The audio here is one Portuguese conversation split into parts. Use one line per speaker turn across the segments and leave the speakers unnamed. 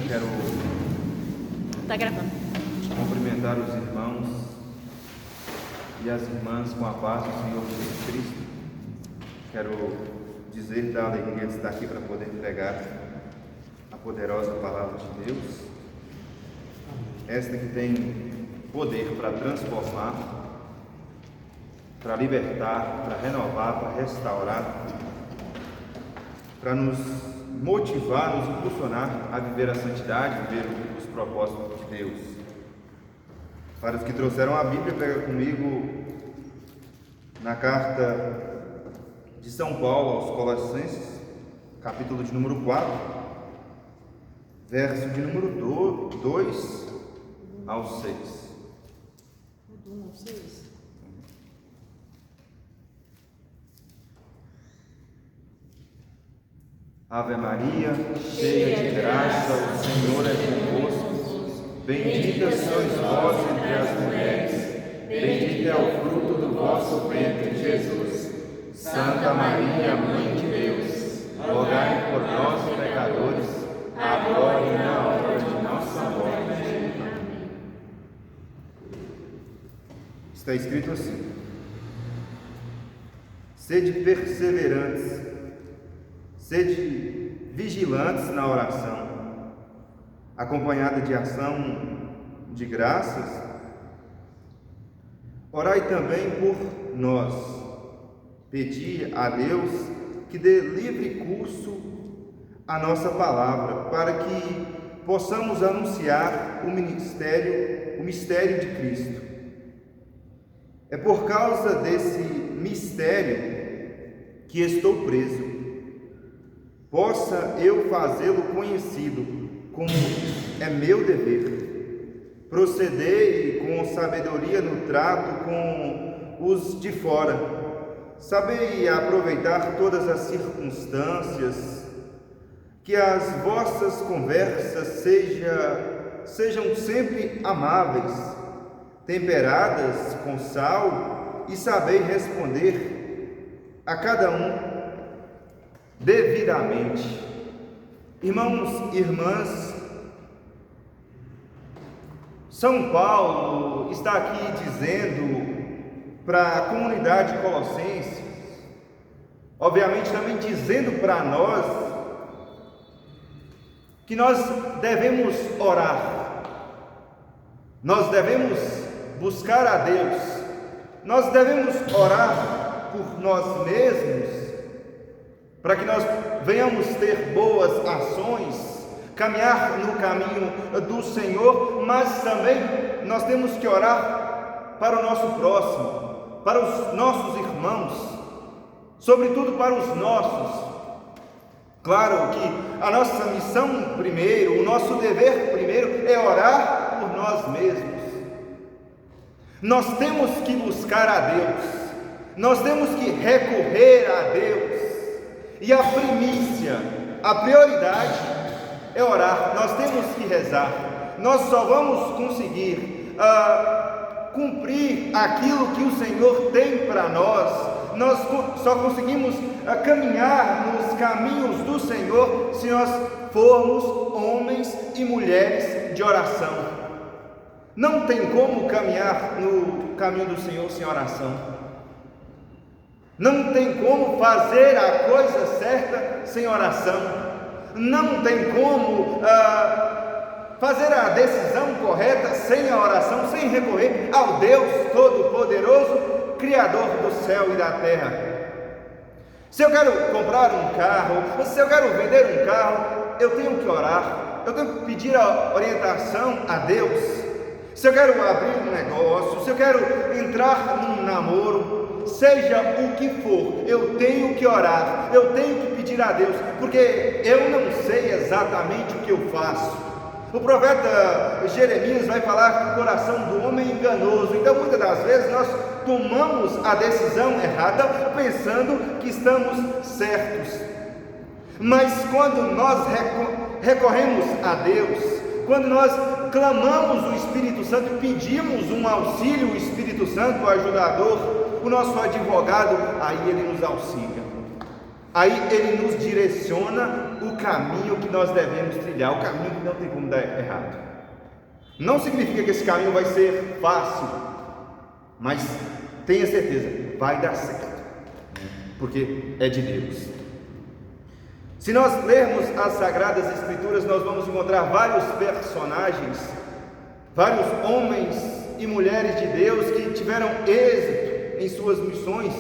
Quero
Tá gravando.
cumprimentar os irmãos e as irmãs com a paz do Senhor Jesus Cristo. Quero dizer da alegria de estar aqui para poder pregar a poderosa palavra de Deus, esta que tem poder para transformar, para libertar, para renovar, para restaurar, para nos motivar, nos impulsionar a viver a santidade, viver os propósitos de Deus. Para os que trouxeram a Bíblia, pega comigo na carta de São Paulo aos Colossenses, capítulo de número 4, verso de número 2 ao 6.
Do 1 ao 6?
Ave Maria, cheia de graça, o Senhor é convosco. Bendita sois vós entre as mulheres, bendito é o fruto do vosso ventre, Jesus. Santa Maria, Mãe de Deus, rogai por nós, pecadores, agora e na hora de nossa morte. Amém. Está escrito assim: sede perseverantes, sede vigilantes na oração, acompanhada de ação de graças. Orai também por nós, pedi a Deus que dê livre curso à nossa palavra, para que possamos anunciar o mistério de Cristo. É por causa desse mistério que estou preso. Possa eu fazê-lo conhecido, como é meu dever. Procedei com sabedoria no trato com os de fora. Sabei aproveitar todas as circunstâncias, que as vossas conversas sejam sempre amáveis, temperadas com sal, e sabei responder a cada um devidamente. Irmãos e irmãs, São Paulo está aqui dizendo para a comunidade colossense, obviamente também dizendo para nós, que nós devemos orar, nós devemos buscar a Deus, nós devemos orar por nós mesmos, para que nós venhamos ter boas ações, caminhar no caminho do Senhor, mas também nós temos que orar para o nosso próximo, para os nossos irmãos, sobretudo para os nossos. Claro que a nossa missão primeiro, o nosso dever primeiro é orar por nós mesmos. Nós temos que buscar a Deus, nós temos que recorrer a Deus. E a primícia, a prioridade é orar. Nós temos que rezar. Nós só vamos conseguir cumprir aquilo que o Senhor tem para nós. Nós só conseguimos caminhar nos caminhos do Senhor se nós formos homens e mulheres de oração. Não tem como caminhar no caminho do Senhor sem oração. Não tem como fazer a coisa certa sem oração. Não tem como fazer a decisão correta sem a oração, sem recorrer ao Deus Todo-Poderoso, Criador do céu e da terra. Se eu quero comprar um carro, se eu quero vender um carro, eu tenho que orar, eu tenho que pedir a orientação a Deus. Se eu quero abrir um negócio, se eu quero entrar num namoro, seja o que for, eu tenho que orar, eu tenho que pedir a Deus, porque eu não sei exatamente o que eu faço. O profeta Jeremias vai falar que o coração do homem é enganoso, então muitas das vezes nós tomamos a decisão errada pensando que estamos certos. Mas quando nós recorremos a Deus, quando nós clamamos o Espírito Santo, pedimos um auxílio, o Espírito Santo, o ajudador, o nosso advogado, aí ele nos auxilia. aí ele nos direciona o caminho que nós devemos trilhar, o caminho que não tem como dar errado. Não significa que esse caminho vai ser fácil, mas tenha certeza, vai dar certo, porque é de Deus. Se nós lermos as Sagradas Escrituras, nós vamos encontrar vários personagens, vários homens e mulheres de Deus que tiveram êxito em suas missões,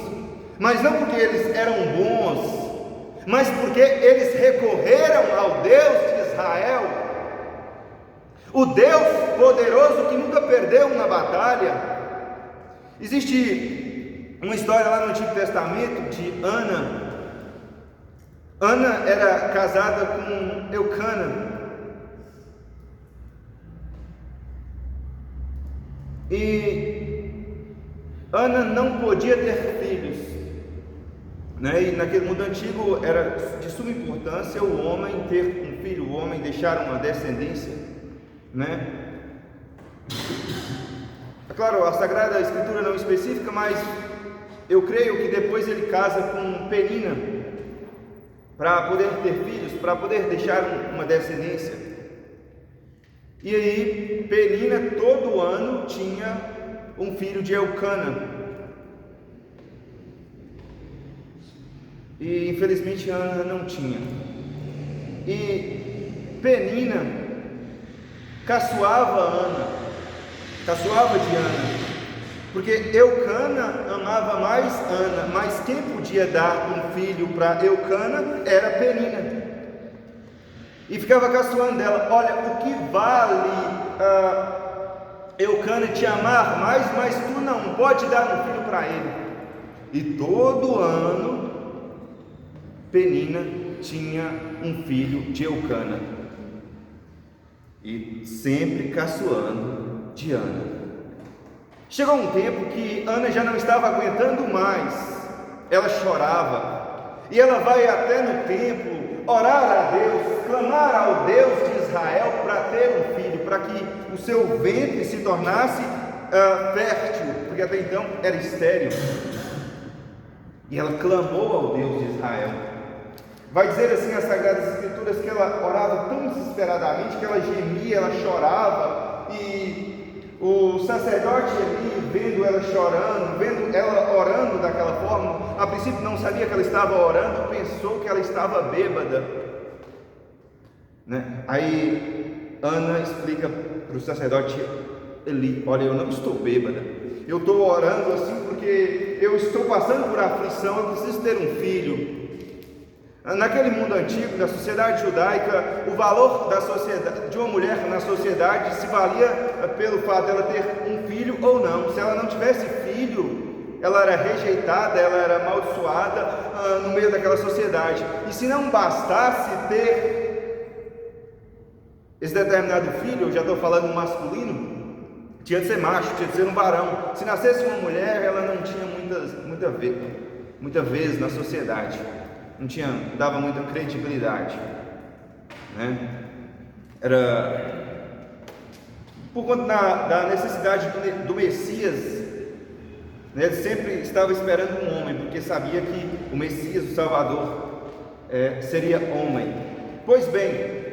mas não porque eles eram bons, mas porque eles recorreram ao Deus de Israel, o Deus poderoso que nunca perdeu uma batalha. Existe uma história lá no Antigo Testamento de Ana. Ana era casada com Eucana, e Ana não podia ter filhos, né? E naquele mundo antigo era de suma importância o homem ter um filho, o homem deixar uma descendência, né? É claro, a Sagrada Escritura não especifica, mas eu creio que depois ele casa com Penina para poder ter filhos, para poder deixar uma descendência. E aí Penina todo ano tinha um filho de Eucana, e infelizmente Ana não tinha. E Penina caçoava de Ana, porque Eucana amava mais Ana, mas quem podia dar um filho para Eucana era Penina. E ficava caçoando dela: olha, o que vale Eucana te amar mais, mas tu não pode dar um filho para ele. E todo ano Penina tinha um filho de Eucana, e sempre caçoando de Ana. Chegou um tempo que Ana já não estava aguentando mais, ela chorava, e ela vai até no templo orar a Deus, clamar ao Deus de Israel para ter um filho, para que o seu ventre se tornasse fértil, porque até então era estéril. E ela clamou ao Deus de Israel. Vai dizer assim as Sagradas Escrituras que ela orava tão desesperadamente que ela gemia, ela chorava, e o sacerdote ali, vendo ela chorando, vendo ela orando daquela forma, a princípio não sabia que ela estava orando, pensou que ela estava bêbada, né? Aí Ana explica para o sacerdote Eli: olha, eu não estou bêbada, eu estou orando assim porque eu estou passando por aflição, eu preciso ter um filho. Naquele mundo antigo, da sociedade judaica, o valor da sociedade, de uma mulher na sociedade se valia pelo fato dela ter um filho ou não. Se ela não tivesse filho, ela era rejeitada, ela era amaldiçoada no meio daquela sociedade. E se não bastasse ter esse determinado filho, eu já estou falando masculino, tinha de ser macho, tinha de ser um varão. Se nascesse uma mulher, ela não tinha muita vez na sociedade. Não dava muita credibilidade, né? Era por conta da necessidade do Messias, né? Ele sempre estava esperando um homem, porque sabia que o Messias, o Salvador, seria homem. Pois bem,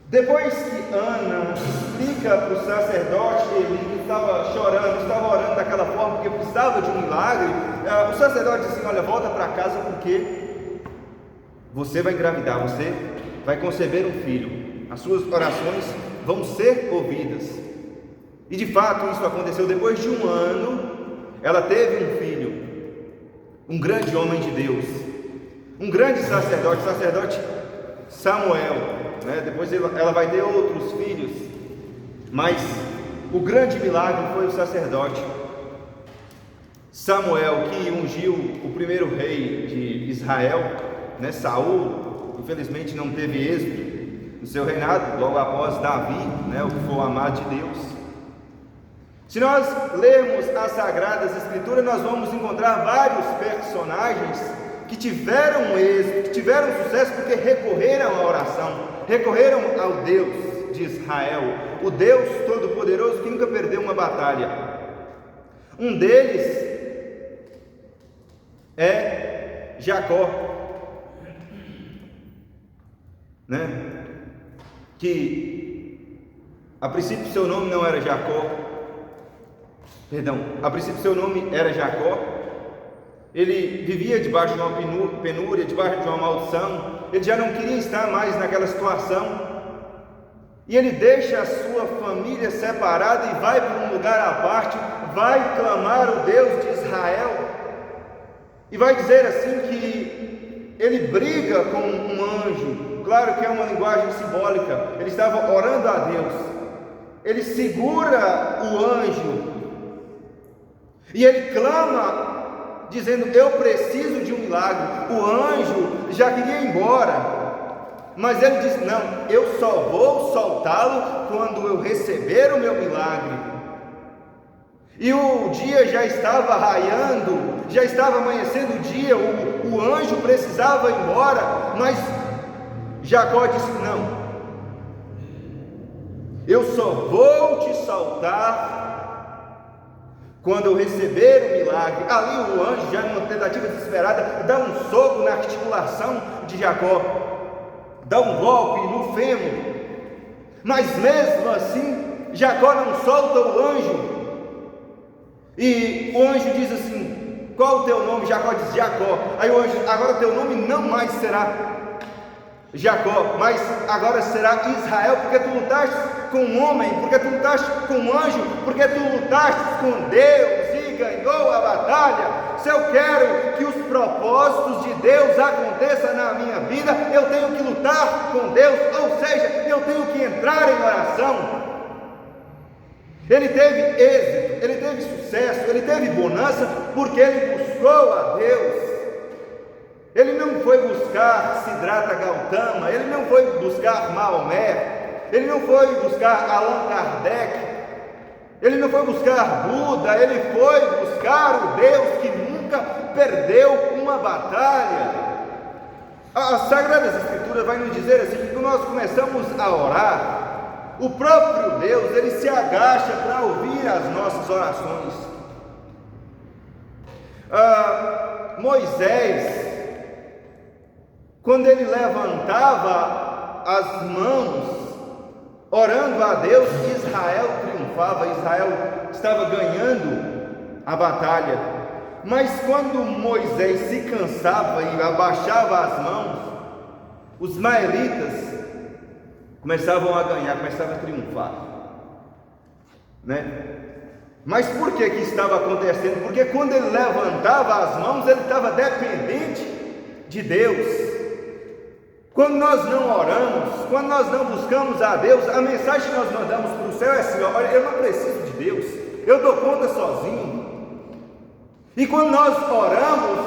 depois que Ana explica para o sacerdote Eli que estava chorando, estava orando daquela forma porque precisava de um milagre, o sacerdote disse assim: olha, volta para casa porque você vai engravidar, você vai conceber um filho, as suas orações vão ser ouvidas. E de fato isso aconteceu. Depois de um ano, ela teve um filho, um grande homem de Deus, um grande sacerdote Samuel, né? Depois ela vai ter outros filhos, mas o grande milagre foi o sacerdote Samuel, que ungiu o primeiro rei de Israel, né? Saul, infelizmente não teve êxito no seu reinado, logo após Davi, né? O que foi o amado de Deus. Se nós lermos as Sagradas Escrituras, nós vamos encontrar vários personagens que tiveram êxito, que tiveram sucesso porque recorreram à oração, recorreram ao Deus de Israel, o Deus Todo-Poderoso que nunca perdeu uma batalha. Um deles é Jacó. né? Que a princípio seu nome não era Jacó, a princípio seu nome era Jacó. Ele vivia debaixo de uma penúria, debaixo de uma maldição. Ele já não queria estar mais naquela situação. E ele deixa a sua família separada e vai para um lugar à parte, vai clamar o Deus de Israel. E vai dizer assim que ele briga com um anjo. Claro que é uma linguagem simbólica. Ele estava orando a Deus. Ele segura o anjo e ele clama, dizendo: eu preciso de um milagre. O anjo já queria ir embora, mas ele diz: não, eu só vou soltá-lo quando eu receber o meu milagre. E o dia já estava raiando, já estava amanhecendo o dia, o anjo precisava ir embora, mas Jacó disse: não, eu só vou te soltar quando eu receber o milagre. Ali o anjo, já numa tentativa desesperada, dá um soco na articulação de Jacó, dá um golpe no fêmur, mas mesmo assim Jacó não solta o anjo. E o anjo diz assim: qual o teu nome? Jacó diz: Jacó. Aí o anjo: agora teu nome não mais será Jacó, mas agora será Israel, porque tu lutaste com um homem, porque tu lutaste com um anjo, porque tu lutaste com Deus e ganhou a batalha. Se eu quero que os propósitos de Deus aconteçam na minha vida, eu tenho que lutar com Deus, ou seja, eu tenho que entrar em oração. Ele teve êxito, ele teve sucesso, ele teve bonança, porque ele buscou a Deus. Ele não foi buscar Siddhartha Gautama, ele não foi buscar Maomé, ele não foi buscar Allan Kardec, ele não foi buscar Buda, ele foi buscar o Deus que nunca perdeu uma batalha. As Sagradas Escrituras vai nos dizer assim, que quando nós começamos a orar, o próprio Deus, ele se agacha para ouvir as nossas orações. Moisés, quando ele levantava as mãos, orando a Deus, Israel triunfava, Israel estava ganhando a batalha. Mas quando Moisés se cansava e abaixava as mãos, os ismaelitas começavam a ganhar, começavam a triunfar, né? Mas por que estava acontecendo? Porque quando ele levantava as mãos, ele estava dependente de Deus. Quando nós não oramos, quando nós não buscamos a Deus, a mensagem que nós mandamos para o céu é assim: olha, eu não preciso de Deus, eu dou conta sozinho. E quando nós oramos,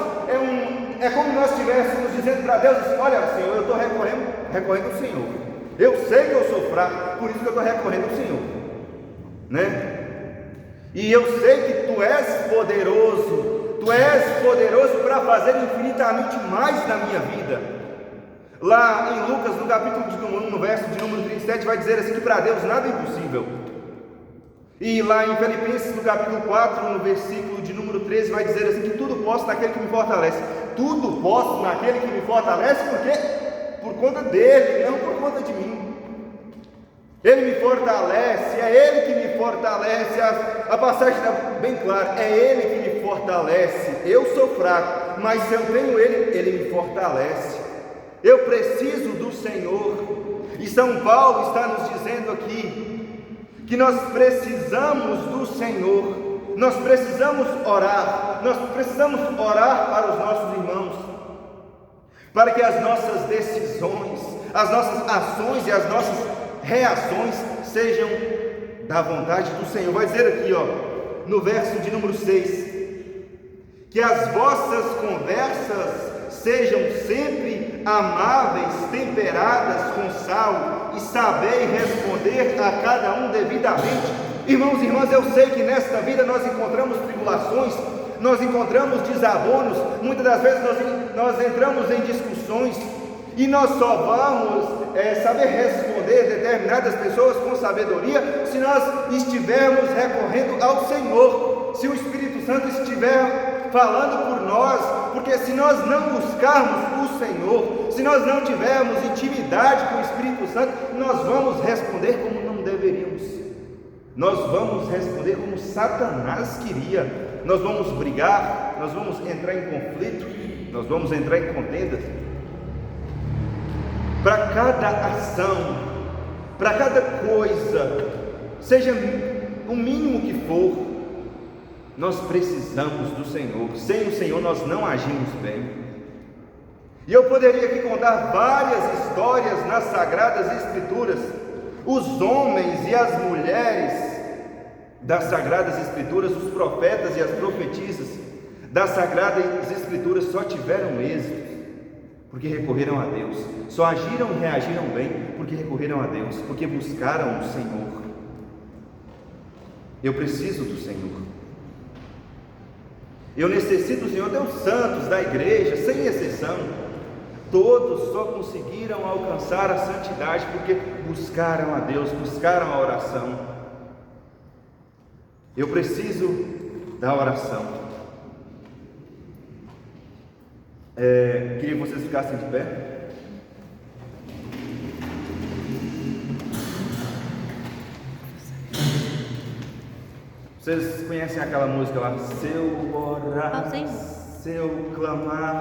é como nós estivéssemos dizendo para Deus assim: olha, Senhor, eu estou recorrendo ao Senhor, eu sei que eu sou fraco, por isso que eu estou recorrendo ao Senhor, né? E eu sei que Tu és poderoso para fazer infinitamente mais na minha vida. Lá em Lucas, no capítulo de 1, no verso de número 37, vai dizer assim que para Deus nada é impossível. E lá em Filipenses, no capítulo 4, no versículo de número 13, vai dizer assim que tudo posso naquele que me fortalece. Tudo posso naquele que me fortalece, porque por conta dele, não por conta de mim. Ele me fortalece, é Ele que me fortalece. A passagem está bem clara, é Ele que me fortalece. Eu sou fraco, mas se eu tenho Ele me fortalece. Eu preciso do Senhor. E São Paulo está nos dizendo aqui que nós precisamos do Senhor. Nós precisamos orar para os nossos irmãos, para que as nossas decisões, as nossas ações e as nossas reações sejam da vontade do Senhor. Vai dizer aqui, no verso de número 6, que as vossas conversas sejam sempre amáveis, temperadas com sal, e sabei responder a cada um devidamente. Irmãos e irmãs, eu sei que nesta vida nós encontramos tribulações, nós encontramos desabonos, muitas das vezes nós entramos em discussões, e nós só vamos saber responder determinadas pessoas com sabedoria se nós estivermos recorrendo ao Senhor, se o Espírito Santo estiver falando por nós, porque se nós não buscarmos o do Senhor, se nós não tivermos intimidade com o Espírito Santo, nós vamos responder como não deveríamos. Nós vamos responder como Satanás queria. Nós vamos brigar, nós vamos entrar em conflito, nós vamos entrar em contenda. Para cada ação, para cada coisa, seja o mínimo que for, nós precisamos do Senhor. Sem o Senhor nós não agimos bem. E eu poderia aqui contar várias histórias nas Sagradas Escrituras. Os homens e as mulheres das Sagradas Escrituras, os profetas e as profetisas das Sagradas Escrituras só tiveram êxito porque recorreram a Deus. Só agiram e reagiram bem porque recorreram a Deus, porque buscaram o Senhor. Eu preciso do Senhor. Eu necessito do Senhor. Até os santos da igreja, sem exceção, todos só conseguiram alcançar a santidade porque buscaram a Deus, buscaram a oração. Eu preciso da oração. Queria que vocês ficassem de pé. Vocês conhecem aquela música lá? Se eu orar, se eu clamar.